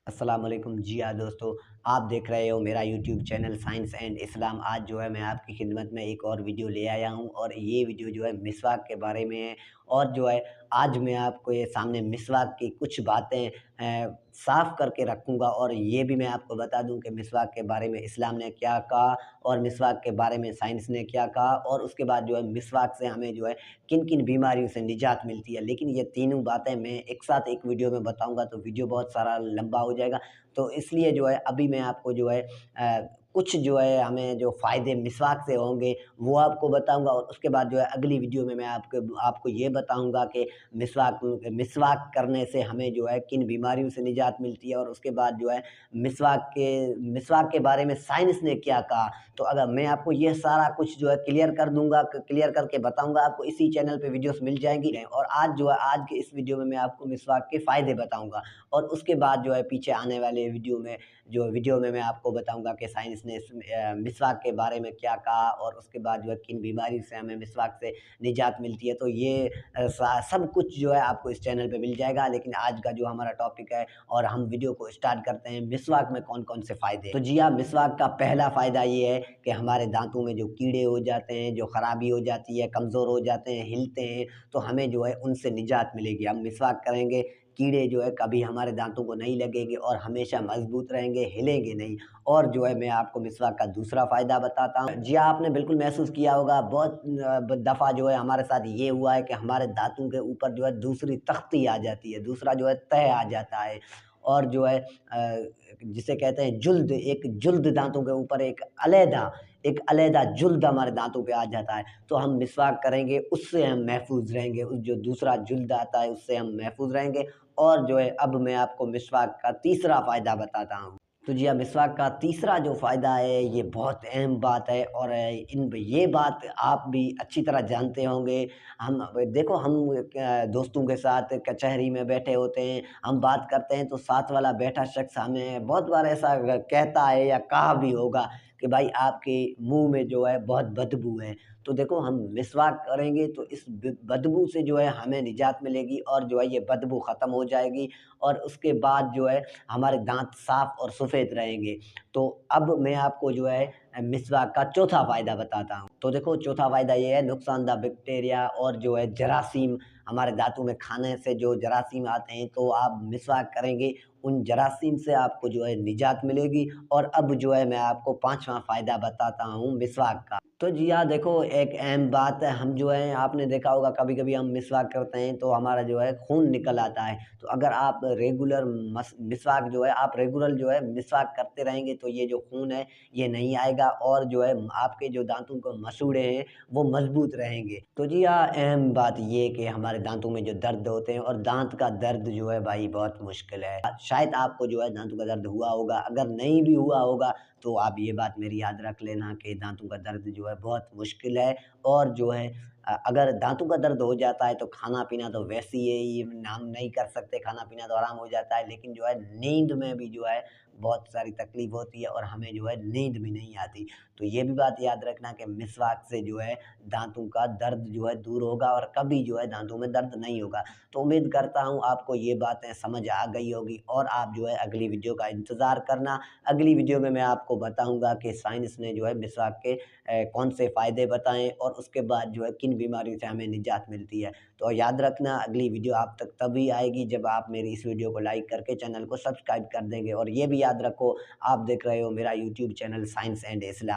अस्सलाम वालेकुम। जी हाँ दोस्तों, आप देख रहे हो मेरा YouTube channel science and Islam. आज जो है मैं आपकी खिदमत में एक और वीडियो ले आया हूँ और ये वीडियो जो है मिसवाक के बारे में है। और जो है आज मैं आपको ये सामने मिसवाक की कुछ बातें साफ़ करके रखूँगा और ये भी मैं आपको बता दूँ कि मिसवाक के बारे में इस्लाम ने क्या कहा और मिसवाक के बारे में साइंस ने क्या कहा, और उसके बाद जो है मिसवाक से हमें जो है किन-किन बीमारियों से निजात मिलती है। लेकिन ये तीनों बातें मैं एक साथ एक वीडियो में बताऊँगा तो वीडियो बहुत सारा लंबा हो जाएगा। तो इसलिए जो है अभी मैं आपको जो है कुछ जो है हमें जो फ़ायदे मिसवाक से होंगे वो आपको बताऊँगा, और उसके बाद जो है अगली वीडियो में मैं आपको आपको ये बताऊँगा कि मिसवाक मिसवाक करने से हमें जो है किन बीमारियों से निजात मिलती है, और उसके बाद जो है मिसवाक के बारे में साइंस ने क्या कहा। तो अगर मैं आपको ये सारा कुछ जो है क्लियर कर दूँगा, क्लियर करके बताऊँगा, आपको इसी चैनल पे वीडियोज़ मिल जाएँगी। और आज जो है आज के इस वीडियो में मैं आपको मिसवाक के फ़ायदे बताऊँगा, और उसके बाद जो है पीछे आने वाले वीडियो में मैं आपको बताऊँगा कि साइंस ने मिसवाक के बारे में क्या कहा, और उसके बाद जो है किन बीमारी से हमें मिसवाक से निजात मिलती है। तो ये सब कुछ जो है आपको इस चैनल पे मिल जाएगा। लेकिन आज का जो हमारा टॉपिक है, और हम वीडियो को स्टार्ट करते हैं, मिसवाक में कौन-कौन से फ़ायदे हैं। तो जी हाँ, मिसवाक का पहला फ़ायदा ये है कि हमारे दाँतों में जो कीड़े हो जाते हैं, जो खराबी हो जाती है, कमज़ोर हो जाते हैं, हिलते हैं, तो हमें जो है उनसे निजात मिलेगी। हम मिसवाक करेंगे, कीड़े जो है कभी हमारे दाँतों को नहीं लगेंगे और हमेशा मज़बूत रहेंगे, हिलेंगे नहीं। और जो है मैं आपको मिसवाक का दूसरा फ़ायदा बताता हूँ। जी हाँ, आपने बिल्कुल महसूस किया होगा, बहुत दफ़ा जो है हमारे साथ ये हुआ है कि हमारे दाँतों के ऊपर जो है दूसरी तख़्ती आ जाती है, दूसरा जो है तह आ जाता है, और जो है जिसे कहते हैं जुल्द, एक जुल्द दाँतों के ऊपर एक अलहदा जुल्द हमारे दाँतों पे आ जाता है। तो हम मिसवाक करेंगे, उससे हम महफ़ूज़ रहेंगे, उस जो दूसरा जुल्द आता है उससे हम महफ़ूज़ रहेंगे। और जो है अब मैं आपको मिसवाक का तीसरा फ़ायदा बताता हूँ। तो जी हाँ, मिसवाक का तीसरा जो फ़ायदा है ये बहुत अहम बात है, और इन ये बात आप भी अच्छी तरह जानते होंगे। हम देखो, हम दोस्तों के साथ कचहरी में बैठे होते हैं, हम बात करते हैं तो साथ वाला बैठा शख़्स हमें बहुत बार ऐसा कहता है या कहा भी होगा कि भाई आपके मुँह में जो है बहुत बदबू है। तो देखो, हम मिसवाक करेंगे तो इस बदबू से जो है हमें निजात मिलेगी, और जो है ये बदबू ख़त्म हो जाएगी, और उसके बाद जो है हमारे दाँत साफ़ और सफ़ेद रहेंगे। तो अब मैं आपको जो है मिसवाक का चौथा फ़ायदा बताता हूँ। तो देखो, चौथा फ़ायदा ये है, नुकसानदेह बैक्टीरिया और जो है जरासीम, हमारे दाँतों में खाने से जो जरासीम आते हैं, तो आप मिसवाक करेंगे, उन जरासीम से आपको जो है निजात मिलेगी। और अब जो है मैं आपको पाँचवाँ फ़ायदा बताता हूँ मिसवाक का। तो जी हाँ, देखो, एक अहम बात है, हम जो है आपने देखा होगा कभी-कभी हम मिसवाक करते हैं तो हमारा जो है खून निकल आता है। तो अगर आप रेगुलर मिसवाक जो है आप रेगुलर जो है मिसवाक करते रहेंगे तो ये जो खून है ये नहीं आएगा, और जो है आपके जो दाँतों के मसूड़े हैं वो मज़बूत रहेंगे। तो जी हाँ, अहम बात ये कि हमारे दाँतों में जो दर्द होते हैं, और दाँत का दर्द जो है भाई बहुत मुश्किल है। शायद आपको जो है दाँतों का दर्द हुआ होगा, अगर नहीं भी हुआ होगा तो आप ये बात मेरी याद रख लेना कि दाँतों का दर्द जो है बहुत मुश्किल है। और जो है अगर दाँतों का दर्द हो जाता है तो खाना-पीना तो वैसे ही हम नहीं कर सकते, खाना-पीना तो आराम हो जाता है, लेकिन जो है नींद में भी जो है बहुत सारी तकलीफ़ होती है, और हमें जो है नींद भी नहीं आती। तो ये भी बात याद रखना कि मिसवाक से जो है दाँतों का दर्द जो है दूर होगा, और कभी जो है दाँतों में दर्द नहीं होगा। तो उम्मीद करता हूँ आपको ये बातें समझ आ गई होगी, और आप जो है अगली वीडियो का इंतज़ार करना। अगली वीडियो में मैं आपको बताऊँगा कि साइंस ने जो है मिसवाक के कौन से फ़ायदे बताएँ, और उसके बाद जो है किन बीमारियों से हमें निजात मिलती है। तो याद रखना, अगली वीडियो आप तक तभी आएगी जब आप मेरी इस वीडियो को लाइक करके चैनल को सब्सक्राइब कर देंगे। और ये भी याद रखो, आप देख रहे हो मेरा YouTube channel science and Islam.